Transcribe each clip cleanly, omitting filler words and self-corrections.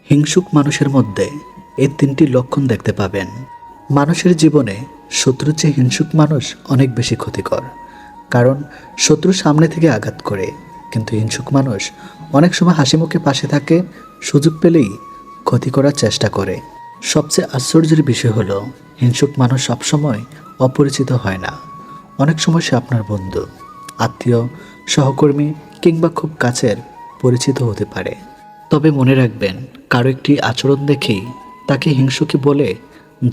হিংসুক মানুষের মধ্যে এই তিনটি লক্ষণ দেখতে পাবেন। মানুষের জীবনে শত্রুর চেয়ে হিংসুক মানুষ অনেক বেশি ক্ষতিকর, কারণ শত্রু সামনে থেকে আঘাত করে, কিন্তু হিংসুক মানুষ অনেক সময় হাসিমুখে পাশে থাকে, সুযোগ পেলেই ক্ষতি করার চেষ্টা করে। সবচেয়ে আশ্চর্যের বিষয় হলো হিংসুক মানুষ সবসময় অপরিচিত হয় না। অনেক সময় সে আপনার বন্ধু, আত্মীয়, সহকর্মী কিংবা খুব কাছের পরিচিত হতে পারে। তবে মনে রাখবেন, কারো একটি আচরণ দেখেই তাকে হিংসুকি বলে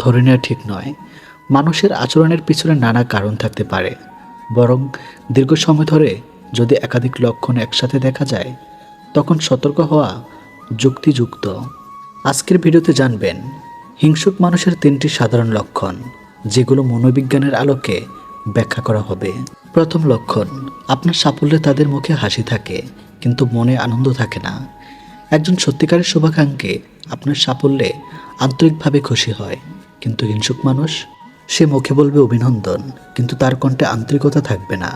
ধরে নেওয়া ঠিক নয়। মানুষের আচরণের পিছনে নানা কারণ থাকতে পারে, বরং দীর্ঘ সময় ধরে যদি একাধিক লক্ষণ একসাথে দেখা যায়, তখন সতর্ক হওয়া যুক্তিযুক্ত। আজকের ভিডিওতে জানবেন হিংসুক মানুষের তিনটি সাধারণ লক্ষণ, যেগুলো মনোবিজ্ঞানের আলোকে ব্যাখ্যা করা হবে। প্রথম লক্ষণ, আপনার সাফল্যে তাদের মুখে হাসি থাকে কিন্তু মনে আনন্দ থাকে না। একজন সত্যিকারের শুভাকাঙ্ক্ষী আপনার সাফল্যে আন্তরিকভাবে খুশি হয়, কিন্তু হিংসুক মানুষ, সে মুখে বলবে অভিনন্দন, কিন্তু তার কণ্ঠে আন্তরিকতা থাকবে না।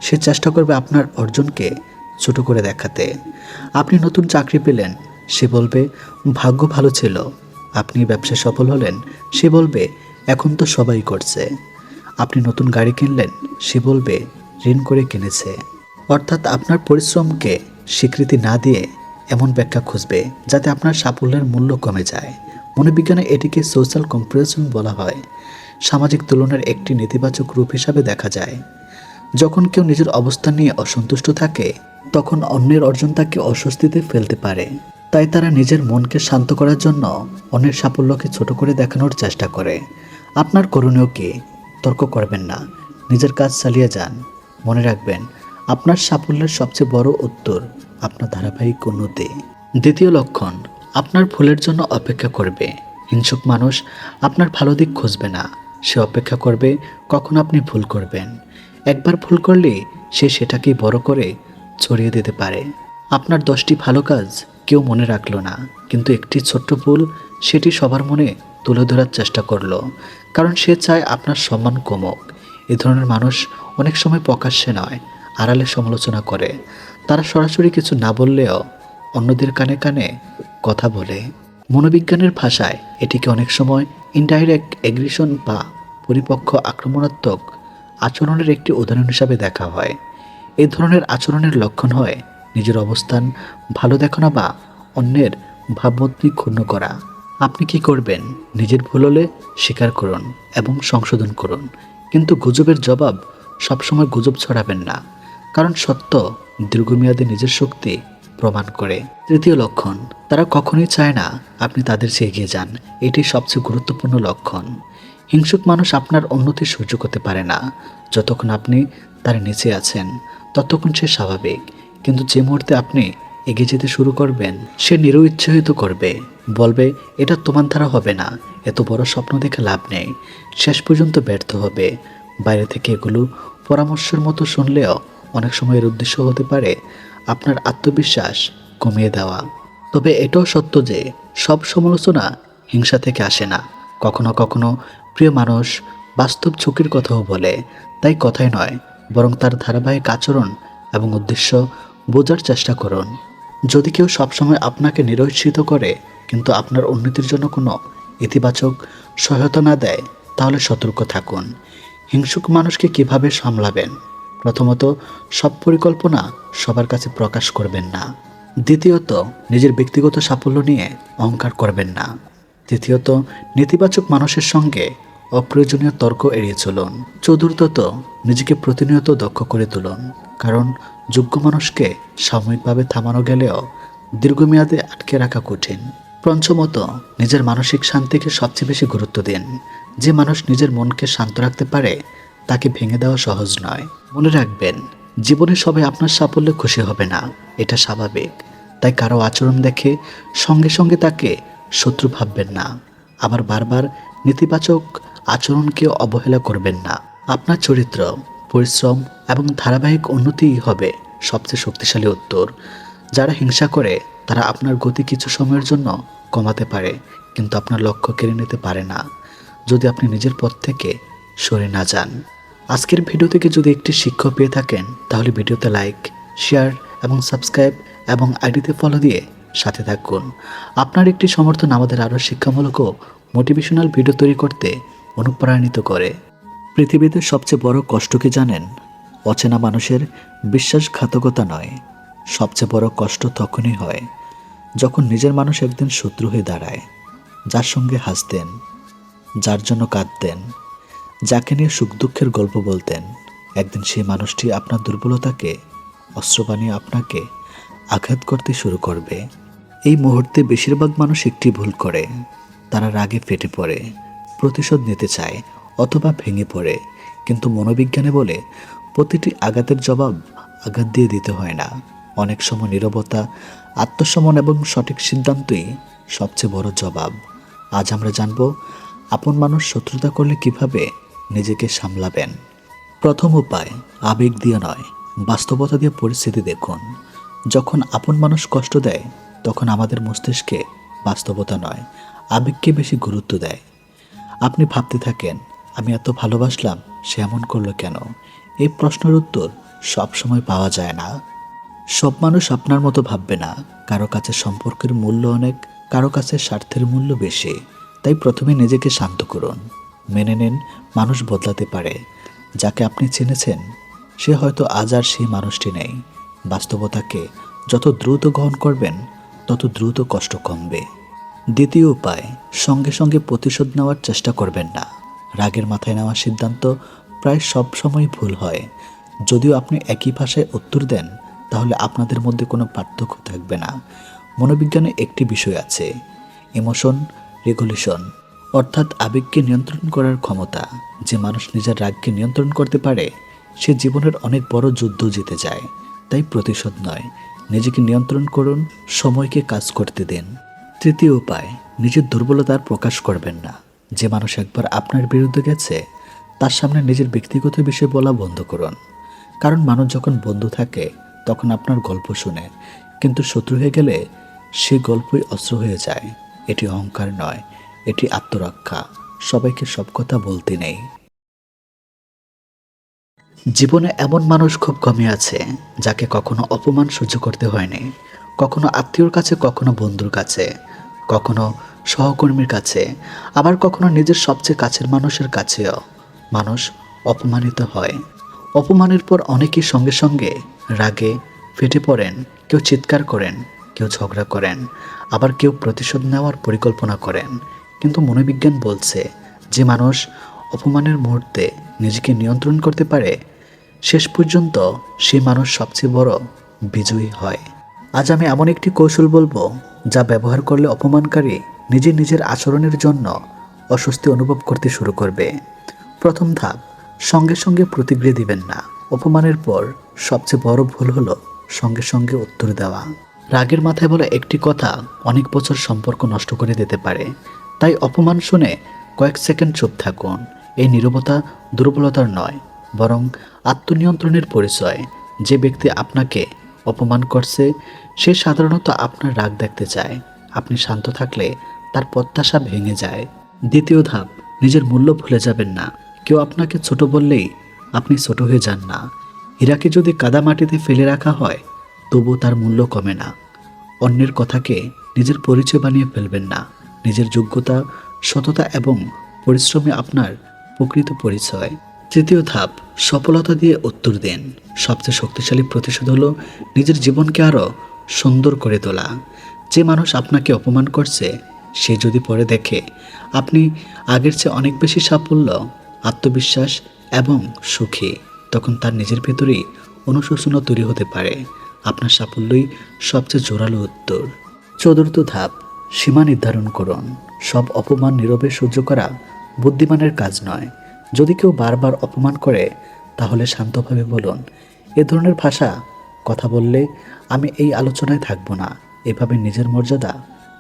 সে চেষ্টা করবে আপনার অর্জনকে ছোট করে দেখাতে। আপনি নতুন চাকরি পেলেন, সে বলবে ভাগ্য ভালো ছিল। আপনি ব্যবসায় সফল হলেন, সে বলবে এখন তো সবাই করছে। আপনি নতুন গাড়ি কিনলেন, সে বলবে ঋণ করে কিনেছে। অর্থাৎ আপনার পরিশ্রমকে স্বীকৃতি না দিয়ে এমন ব্যাখ্যা খুঁজবে যাতে আপনার সাফল্যের মূল্য কমে যায়। মনোবিজ্ঞানে এটিকে সোশ্যাল কম্পারিজন বলা হয়। সামাজিক তুলনার একটি নেতিবাচক রূপ হিসাবে দেখা যায়। যখন কেউ নিজের অবস্থান নিয়ে অসন্তুষ্ট থাকে, তখন অন্যের অর্জন তাকে অস্বস্তিতে ফেলতে পারে। তাই তারা নিজের মনকে শান্ত করার জন্য অন্যের সাফল্যকে ছোট করে দেখানোর চেষ্টা করে। আপনার করণীয় কি? তর্ক করবেন না, নিজের কাজ চালিয়ে যান। মনে রাখবেন, আপনার সাফল্যের সবচেয়ে বড় উত্তর আপনার ধারাবাহিক উন্নতি। দ্বিতীয় লক্ষণ, আপনার ভুলের জন্য অপেক্ষা করবে। হিংসুক মানুষ আপনার ভালো দিক খুঁজবে না, সে অপেক্ষা করবে কখন আপনি ভুল করবেন। একবার ভুল করলে সে সেটাকেই বড় করে ছড়িয়ে দিতে পারে। আপনার 10টি ভালো কাজ কেউ মনে রাখলো না, কিন্তু একটি ছোট্ট ভুল সেটি সবার মনে তুলে ধরার চেষ্টা করলো, কারণ সে চায় আপনার সম্মান কমুক। এ ধরনের মানুষ অনেক সময় প্রকাশ্যে নয়, আড়ালে সমালোচনা করে। তারা সরাসরি কিছু না বললেও অন্যদের কানে কানে কথা বলে। মনোবিজ্ঞানের ভাষায় এটিকে অনেক সময় ইনডাইরেক্ট এগ্রেশন বা পরিপক্ক আক্রমণাত্মক আচরণের একটি উদাহরণ হিসাবে দেখা হয়। এই ধরনের আচরণের লক্ষণ হয় নিজের অবস্থান ভালো দেখানো বা অন্যের ভাবমূর্তি ক্ষুণ্ণ করা। আপনি কি করবেন? নিজের ভুল হলে স্বীকার করুন এবং সংশোধন করুন, কিন্তু গুজবের জবাব সবসময় গুজব ছড়াবেন না, কারণ সত্য দীর্ঘমেয়াদে নিজের শক্তি প্রমাণ করে। তৃতীয় লক্ষণ, তারা কখনোই চায় না আপনি তাদের চেয়ে এগিয়ে যান। এটি সবচেয়ে গুরুত্বপূর্ণ লক্ষণ। হিংসুক মানুষ আপনার উন্নতি সহ্য করতে পারে না। যতক্ষণ আপনি তার নিচে আছেন, ততক্ষণ সে স্বাভাবিক, কিন্তু যে মুহূর্তে আপনি এগিয়ে যেতে শুরু করবেন, সে নিরুৎসাহিত করবে, বলবে এটা তোমার দ্বারা হবে না, এত বড় স্বপ্ন দেখে লাভ নেই। শেষ পর্যন্ত ব্যর্থ হবে। বাইরে থেকে এগুলো পরামর্শের মতো শুনলেও অনেক সময় এর উদ্দেশ্য হতে পারে আপনার আত্মবিশ্বাস কমিয়ে দেওয়া। তবে এটাও সত্য যে সব সমালোচনা হিংসা থেকে আসে না। কখনো কখনো প্রিয় মানুষ বাস্তব ঝুঁকির কথাও বলে, তাই কথাই নয়, বরং তার ধারাবাহিক আচরণ এবং উদ্দেশ্য বোঝার চেষ্টা করুন। যদি কেউ সবসময় আপনাকে নিরুৎসাহিত করে কিন্তু আপনার উন্নতির জন্য কোনো ইতিবাচক সহায়তা না দেয়, তাহলে সতর্ক থাকুন। হিংসুক মানুষকে কিভাবে সামলাবেন? প্রথমত, সব পরিকল্পনা সবার কাছে প্রকাশ করবেন না। দ্বিতীয়ত, নিজের ব্যক্তিগত সাফল্য নিয়ে অহংকার করবেন না। তৃতীয়ত, নেতিবাচক মানুষের সঙ্গে অপ্রয়োজনীয় তর্ক এড়িয়ে চলুন। চতুর্থত, নিজেকে প্রতিনিয়ত দক্ষ করে তুলুন, কারণ যোগ্য মানুষকে সাময়িকভাবে থামানো গেলেও দীর্ঘমেয়াদে আটকে রাখা কঠিন। পঞ্চমত, নিজের মানসিক শান্তিকে সবচেয়ে বেশি গুরুত্ব দিন। যে মানুষ নিজের মনকে শান্ত রাখতে পারে, তাকে ভেঙে দেওয়া সহজ নয়। মনে রাখবেন, জীবনে সবাই আপনার সাফল্যে খুশি হবে না, এটা স্বাভাবিক। তাই কারো আচরণ দেখে সঙ্গে সঙ্গে তাকে শত্রু ভাববেন না, আবার বারবার নেতিবাচক আচরণকে অবহেলা করবেন না। আপনার চরিত্র, পরিশ্রম এবং ধারাবাহিক উন্নতিই হবে সবচেয়ে শক্তিশালী উত্তর। যারা হিংসা করে তারা আপনার গতি কিছু সময়ের জন্য কমাতে পারে, কিন্তু আপনার লক্ষ্য কেড়ে নিতে পারে না, যদি আপনি নিজের পথ থেকে সরে না যান। আজকের ভিডিও থেকে যদি একটি শিক্ষা পেয়ে থাকেন, তাহলে ভিডিওতে লাইক, শেয়ার এবং সাবস্ক্রাইব এবং আইডিতে ফলো দিয়ে সাথে থাকুন। আপনার একটি সমর্থন আমাদের আরও শিক্ষামূলক ও মোটিভেশনাল ভিডিও তৈরি করতে অনুপ্রাণিত করে। পৃথিবীতে সবচেয়ে বড় কষ্ট কি জানেন? অচেনা মানুষের বিশ্বাসঘাতকতা নয়, সবচেয়ে বড় কষ্ট তখনই হয় যখন নিজের মানুষ একদিন শত্রু হয়ে দাঁড়ায়। যার সঙ্গে হাসতেন, যার জন্য কাঁদতেন, যাকে নিয়ে সুখ দুঃখের গল্প বলতেন, একদিন সেই মানুষটি আপনার দুর্বলতাকে অস্ত্র বানিয়ে আপনাকে আঘাত করতে শুরু করবে। এই মুহূর্তে বেশিরভাগ মানুষ একটি ভুল করে, তারা রাগে ফেটে পড়ে, প্রতিশোধ নিতে চায় অথবা ভেঙে পড়ে। কিন্তু মনোবিজ্ঞানে বলে প্রতিটি আঘাতের জবাব আঘাত দিয়ে দিতে হয় না। অনেক সময় নীরবতা, আত্মসমন এবং সঠিক সিদ্ধান্তই সবচেয়ে বড় জবাব। আজ আমরা জানব আপন মানুষ শত্রুতা করলে কিভাবে নিজেকে সামলাবেন। প্রথম উপায়, আবেগ দিয়ে নয়, বাস্তবতা দিয়ে পরিস্থিতি দেখুন। যখন আপন মানুষ কষ্ট দেয় তখন আমাদের মস্তিষ্কে বাস্তবতা নয়, আবেগকে বেশি গুরুত্ব দেয়। আপনি ভাবতে থাকেন, আমি এত ভালোবাসলাম, সে এমন করলো কেন? এই প্রশ্নের উত্তর সবসময় পাওয়া যায় না। সব মানুষ আপনার মতো ভাববে না। কারো কাছে সম্পর্কের মূল্য অনেক, কারো কাছে স্বার্থের মূল্য বেশি। তাই প্রথমে নিজেকে শান্ত করুন। মেনে নিন মানুষ বদলাতে পারে। যাকে আপনি চিনেছেন সে হয়তো আজ আর সেই মানুষটি নেই। বাস্তবতাকে যত দ্রুত গ্রহণ করবেন তত দ্রুত কষ্ট কমবে। দ্বিতীয় উপায়, সঙ্গে সঙ্গে প্রতিশোধ নেওয়ার চেষ্টা করবেন না। রাগের মাথায় নেওয়া সিদ্ধান্ত প্রায় সব সময় ভুল হয়। যদিও আপনি একই ভাষায় উত্তর দেন তাহলে আপনাদের মধ্যে কোনো পার্থক্য থাকবে না। মনোবিজ্ঞানে একটি বিষয় আছে, ইমোশন রেগুলেশন, অর্থাৎ আবেগকে নিয়ন্ত্রণ করার ক্ষমতা। যে মানুষ নিজের রাগকে নিয়ন্ত্রণ করতে পারে সে জীবনের অনেক বড় যুদ্ধ জিতে যায়। তাই প্রতিশোধ নয়, নিজেকে নিয়ন্ত্রণ করুন, সময়কে কাজ করতে দিন। তৃতীয় উপায়, নিজের দুর্বলতার প্রকাশ করবেন না। যে মানুষ একবার আপনার বিরুদ্ধে গেছে তার সামনে নিজের ব্যক্তিগত বিষয় বলা বন্ধ করুন। কারণ মানুষ যখন বন্ধু থাকে তখন আপনার গল্প শুনে, কিন্তু শত্রু হয়ে গেলে সে গল্পই অস্ত্র হয়ে যায়। এটি অহংকার নয়, এটি আত্মরক্ষা। সবাইকে সব কথা বলতে নেই। জীবনে এমন মানুষ খুব কমই আছে যাকে কখনো অপমান সহ্য করতে হয়নি। কখনো আত্মীয়র কাছে, কখনো বন্ধুর কাছে, কখনো সহকর্মীর কাছে, আবার কখনো নিজের সবচেয়ে কাছের মানুষের কাছেও মানুষ অপমানিত হয়। অপমানের পর অনেকেই সঙ্গে সঙ্গে রাগে ফেটে পড়েন, কেউ চিৎকার করেন, কেউ ঝগড়া করেন, আবার কেউ প্রতিশোধ নেওয়ার পরিকল্পনা করেন। কিন্তু মনোবিজ্ঞান বলছে যে মানুষ অপমানের মুহূর্তে নিজেকে নিয়ন্ত্রণ করতে পারে শেষ পর্যন্ত সেই মানুষ সবচেয়ে বড় বিজয়ী হয়। আজ আমি এমন একটি কৌশল বলবো যা ব্যবহার করলে অপমানকারী নিজের আচরণের জন্য অস্বস্তি অনুভব করতে শুরু করবে। প্রথম ধাপ, সঙ্গে সঙ্গে প্রতিক্রিয়া দিবেন না। অপমানের পর সবচেয়ে বড় ভুল হলো সঙ্গে সঙ্গে উত্তর দেওয়া। রাগের মাথায় বলা একটি কথা অনেক বছর সম্পর্ক নষ্ট করে দিতে পারে। তাই অপমান শুনে কয়েক সেকেন্ড চুপ থাকুন। এই নীরবতা দুর্বলতার নয়, বরং আত্মনিয়ন্ত্রণের পরিচয়। যে ব্যক্তি আপনাকে অপমান করছে সে সাধারণত আপনার রাগ দেখতে চায়। আপনি শান্ত থাকলে তার প্রত্যাশা ভেঙে যায়। দ্বিতীয় ধাপ, নিজের মূল্য ভুলে যাবেন না। কেউ আপনাকে ছোট বললেই আপনি ছোট হয়ে যান না। হীরাকে যদি কাদা মাটিতে ফেলে রাখা হয় তবু তার মূল্য কমে না। অন্যের কথাকে নিজের পরিচয় বানিয়ে ফেলবেন না। নিজের যোগ্যতা, সততা এবং পরিশ্রমে আপনার প্রকৃত পরিচয়। তৃতীয় ধাপ, সফলতা দিয়ে উত্তর দিন। সবচেয়ে শক্তিশালী প্রতিশোধ হলো নিজের জীবনকে আরও সুন্দর করে তোলা। যে মানুষ আপনাকে অপমান করছে সে যদি পরে দেখে আপনি আগের চেয়ে অনেক বেশি সাফল্য, আত্মবিশ্বাস এবং সুখী, তখন তার নিজের ভেতরেই অনুশোচনা তৈরি হতে পারে। আপনার সাফল্যই সবচেয়ে জোরালো উত্তর। চতুর্থ ধাপ, সীমা নির্ধারণ করুন। সব অপমান নীরবে সহ্য করা বুদ্ধিমানের কাজ নয়। যদি কেউ বারবার অপমান করে তাহলে শান্তভাবে বলুন, এ ধরনের কথা বললে আমি এই আলোচনায় থাকবো না। এভাবে নিজের মর্যাদা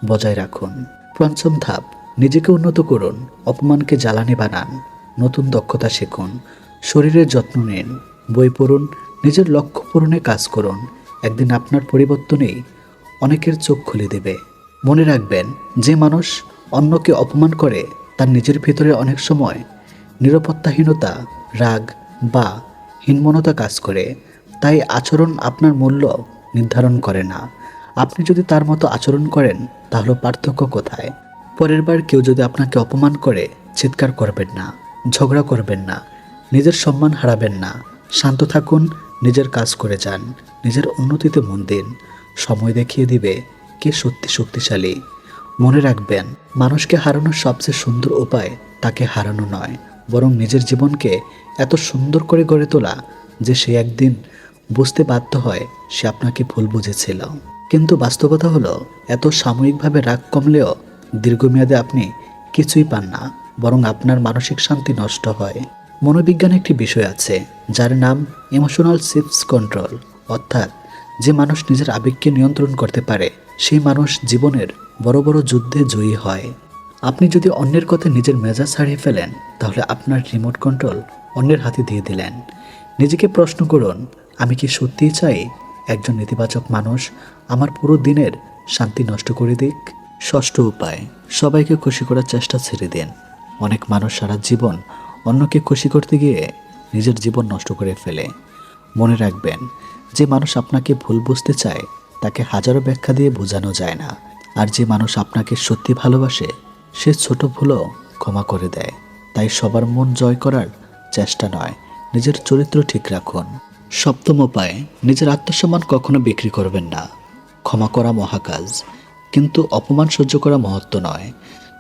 বজায় রাখুন। পঞ্চম ধাপ, নিজেকে উন্নত করুন। অপমানকে জ্বালানি বানান। নতুন দক্ষতা শিখুন, শরীরের যত্ন নিন, বই পড়ুন, নিজের লক্ষ্য পূরণে কাজ করুন। একদিন আপনার পরিবর্তনেই অনেকের চোখ খুলে দেবে। মনে রাখবেন, যে মানুষ অন্যকে অপমান করে তার নিজের ভিতরে অনেক সময় নিরাপত্তাহীনতা, রাগ বা হীনমনতা কাজ করে। তাই আচরণ আপনার মূল্য নির্ধারণ করে না। আপনি যদি তার মতো আচরণ করেন তাহলে পার্থক্য কোথায়? পরের বার কেউ যদি আপনাকে অপমান করে চিৎকার করবেন না, ঝগড়া করবেন না, নিজের সম্মান হারাবেন না। শান্ত থাকুন, নিজের কাজ করে যান, নিজের উন্নতিতে মন দিন। সময় দেখিয়ে দিবে কে সত্যি শক্তিশালী। মনে রাখবেন, মানুষকে হারানোর সবচেয়ে সুন্দর উপায় তাকে হারানো নয়, বরং নিজের জীবনকে এত সুন্দর করে গড়ে তোলা যে সে একদিন বুঝতে বাধ্য হয় সে আপনাকে ভুল বুঝেছিল। কিন্তু বাস্তবতা হলো, এত সাময়িকভাবে রাগ কমলেও দীর্ঘমেয়াদে আপনি কিছুই পান না, বরং আপনার মানসিক শান্তি নষ্ট হয়। মনোবিজ্ঞানে একটি বিষয় আছে যার নাম ইমোশনাল শিফটস কন্ট্রোল, অর্থাৎ যে মানুষ নিজের আবেগকে নিয়ন্ত্রণ করতে পারে সেই মানুষ জীবনের বড় বড় যুদ্ধে জয়ী হয়। আপনি যদি অন্যের কথা নিজের মেজাজ হারিয়ে ফেলেন তাহলে আপনার রিমোট কন্ট্রোল অন্যের হাতে দিয়ে দিলেন। নিজেকে প্রশ্ন করুন, আমি কি সত্যিই চাই একজন নেতিবাচক মানুষ আমার পুরো দিনের শান্তি নষ্ট করে দিক? ষষ্ঠ উপায়, সবাইকে খুশি করার চেষ্টা ছেড়ে দিন। অনেক মানুষ সারা জীবন অন্যকে খুশি করতে গিয়ে নিজের জীবন নষ্ট করে ফেলে। মনে রাখবেন, যে মানুষ আপনাকে ভুল বুঝতে চায় তাকে হাজারো ব্যাখ্যা দিয়ে বোঝানো যায় না। আর যে মানুষ আপনাকে সত্যি ভালোবাসে সে ছোট ভুলও ক্ষমা করে দেয়। তাই সবার মন জয় করার চেষ্টা নয়, নিজের চরিত্র ঠিক রাখুন। সপ্তম উপায়, নিজের আত্মসম্মান কখনো বিক্রি করবেন না। ক্ষমা করা মহাকাজ, কিন্তু অপমান সহ্য করা মহত্ব নয়।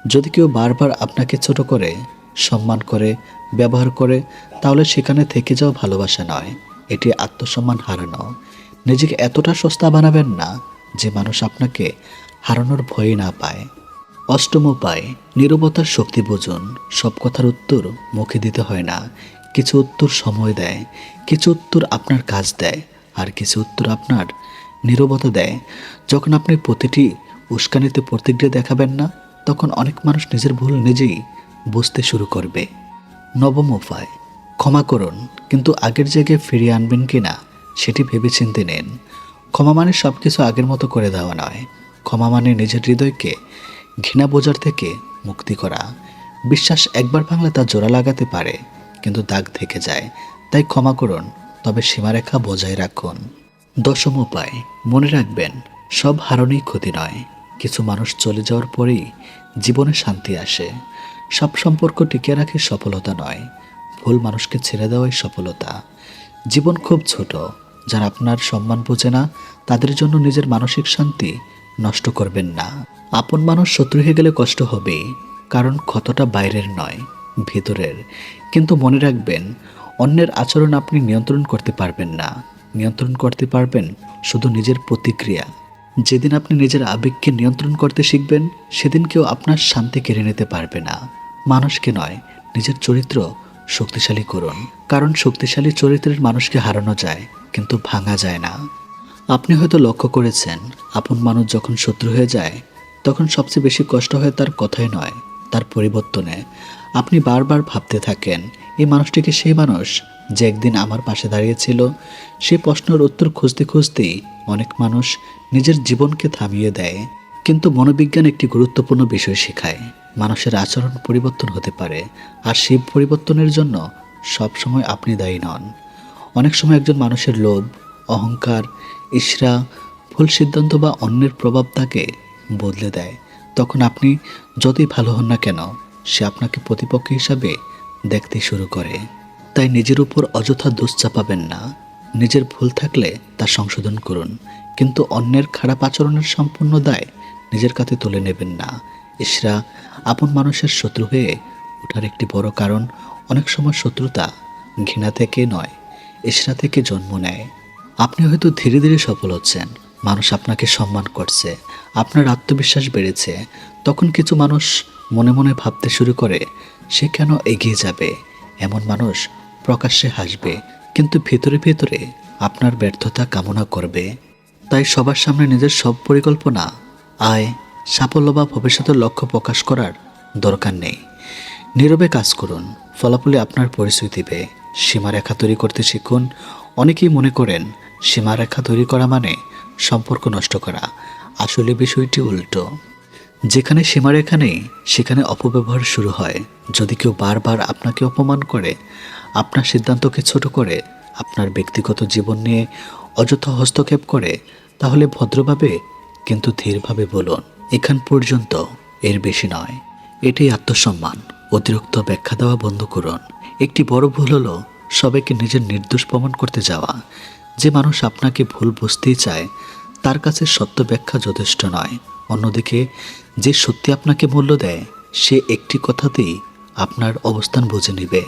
যদি কেউ বারবার আপনাকে ছোট করে, সম্মান করে, ব্যবহার করে, তাহলে সেখানে থেকে যাওয়া ভালোবাসা নয়, এটি আত্মসম্মান হারানো। নিজেকে এতটা সস্তা বানাবেন না যে মানুষ আপনাকে হারানোর ভয় না পায়। অষ্টম উপায়, নীরবতার শক্তি বুঝুন। সব কথার উত্তর মুখে দিতে হয় না। কিছু উত্তর সময় দেয়, কিছু উত্তর আপনার কাজ দেয়, আর কিছু উত্তর আপনার নীরবতা দেয়। যখন আপনি প্রতিটি উস্কানিতে প্রতিক্রিয়া দেখাবেন না, তখন অনেক মানুষ নিজের ভুল নিজেই বুঝতে শুরু করবে। নবম উপায়, ক্ষমা করুন, কিন্তু আগের জায়গায় ফিরিয়ে আনবেন কিনা সেটি ভেবেচিন্তে নিন। ক্ষমা মানে সব কিছু আগের মতো করে দেওয়া নয়। ক্ষমা মানে নিজের হৃদয়কে ঘৃণা বোঝার থেকে মুক্তি করা। বিশ্বাস একবার ভাঙলে তা জোড়া লাগাতে পারে, কিন্তু দাগ থেকে যায়। তাই ক্ষমা করুন, তবে সীমারেখা বজায় রাখুন। দশম উপায়, মনে রাখবেন, সব হারানোই ক্ষতি নয়। কিছু মানুষ চলে যাওয়ার পরেই জীবনে শান্তি আসে। সব সম্পর্ক টিকিয়ে রাখে সফলতা নয়, ভুল মানুষকে ছেড়ে দেওয়াই সফলতা। জীবন খুব ছোট, যারা আপনার সম্মান বোঝে না তাদের জন্য নিজের মানসিক শান্তি নষ্ট করবেন না। আপন মানুষ শত্রু হয়ে গেলে কষ্ট হবেই, কারণ ক্ষতটা বাইরের নয়, ভিতরের। কিন্তু মনে রাখবেন, অন্যের আচরণ আপনি নিয়ন্ত্রণ করতে পারবেন না, নিয়ন্ত্রণ করতে পারবেন শুধু নিজের প্রতিক্রিয়া। যেদিন আপনি নিজের আবেগকে নিয়ন্ত্রণ করতে শিখবেন সেদিন কেউ আপনার শান্তি কেড়ে নিতে পারবে না। মানুষকে নয়, নিজের চরিত্র শক্তিশালী করুন, কারণ শক্তিশালী চরিত্রের মানুষকে হারানো যায় কিন্তু ভাঙা যায় না। আপনি হয়তো লক্ষ্য করেছেন, আপন মানুষ যখন শত্রু হয়ে যায় তখন সবচেয়ে বেশি কষ্ট হয় তার কথাই নয়, তার পরিবর্তনে। আপনি বারবার ভাবতে থাকেন, এই মানুষটিকে সেই মানুষ যে একদিন আমার পাশে দাঁড়িয়েছিল। সেই প্রশ্নের উত্তর খুঁজতে খুঁজতেই অনেক মানুষ নিজের জীবনকে থামিয়ে দেয়। কিন্তু মনোবিজ্ঞান একটি গুরুত্বপূর্ণ বিষয় শেখায়, মানুষের আচরণ পরিবর্তন হতে পারে, আর সেই পরিবর্তনের জন্য সবসময় আপনি দায়ী নন। অনেক সময় একজন মানুষের লোভ, অহংকার, ঈর্ষা, ভুল সিদ্ধান্ত বা অন্যের প্রভাব তাকে বদলে দেয়। তখন আপনি যতই ভালো হন না কেন, সে আপনাকে প্রতিপক্ষ হিসাবে দেখতে শুরু করে। তাই নিজের উপর অযথা দোষ চাপাবেন না। নিজের ভুল থাকলে তা সংশোধন করুন, কিন্তু অন্যের খারাপ আচরণের সম্পূর্ণ দায় নিজের কাছে তুলে নেবেন না। ঈর্ষা আপন মানুষের শত্রু হয়ে ওঠার একটি বড় কারণ। অনেক সময় শত্রুতা ঘৃণা থেকে নয়, ঈর্ষা থেকে জন্ম নেয়। আপনি হয়তো ধীরে ধীরে সফল হচ্ছেন, মানুষ আপনাকে সম্মান করছে, আপনার আত্মবিশ্বাস বেড়েছে। তখন কিছু মানুষ মনে মনে ভাবতে শুরু করে, সে কেন এগিয়ে যাবে। এমন মানুষ প্রকাশ্যে হাসবে, কিন্তু ভেতরে ভেতরে আপনার ব্যর্থতা কামনা করবে। তাই সবার সামনে নিজের সব পরিকল্পনা, আয়, সাফল্য বা ভবিষ্যতের লক্ষ্য প্রকাশ করার দরকার নেই। নীরবে কাজ করুন, ফলাফলে আপনার পরিচয় দিবে। সীমারেখা তৈরি করতে শিখুন। অনেকেই মনে করেন সীমারেখা তৈরি করা মানে সম্পর্ক নষ্ট করা। আসলে বিষয়টি উল্টো। যেখানে সীমারেখা নেই সেখানে অপব্যবহার শুরু হয়। যদি কেউ বারবার আপনাকে অপমান করে, আপনার সিদ্ধান্তকে ছোট করে, আপনার ব্যক্তিগত জীবন নিয়ে অযথা হস্তক্ষেপ করে, তাহলে ভদ্রভাবে কিন্তু ধীরভাবে বলুন, এখান পর্যন্ত, এর বেশি নয়। এটাই আত্মসম্মান। অতিরিক্ত ব্যাখ্যা দেওয়া বন্ধ করুন। একটি বড় ভুল হলো সবাইকে নিজের নির্দোষ প্রমাণ করতে যাওয়া। যে মানুষ আপনাকে ভুল বুঝতেই চায় তার কাছে সত্য ব্যাখ্যা যথেষ্ট নয়। অন্যদিকে যে সত্যি আপনাকে মূল্য দেয় সে একটি কথাতেই আপনার অবস্থান বুঝে নেবে।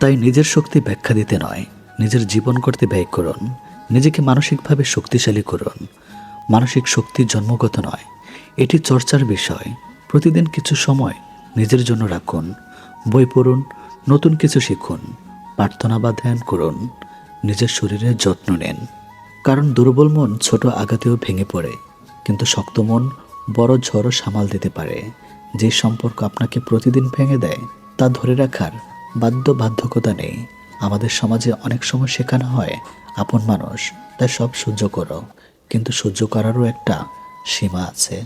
তাই নিজের শক্তি ব্যাখ্যা দিতে নয়, নিজের জীবন করতে ব্যয় করুন। নিজেকে মানসিকভাবে শক্তিশালী করুন। মানসিক শক্তি জন্মগত নয়, এটি চর্চার বিষয়। প্রতিদিন কিছু সময় নিজের জন্য রাখুন। বই পড়ুন, নতুন কিছু শিখুন, প্রার্থনা বা ধ্যান করুন। নিজের শরীরের যত্ন নেন, কারণ দুর্বল মন ছোট আঘাতেও ভেঙে পড়ে, কিন্তু শক্ত মন বড় ঝড়ও সামাল দিতে পারে। যে সম্পর্ক আপনাকে প্রতিদিন ভেঙে দেয় তা ধরে রাখার বাধ্যবাধকতা নেই। আমাদের সমাজে অনেক সময় শেখানো হয় আপন মানুষ তাই সব সহ্য করো, কিন্তু সহ্য করারও একটা সীমা আছে।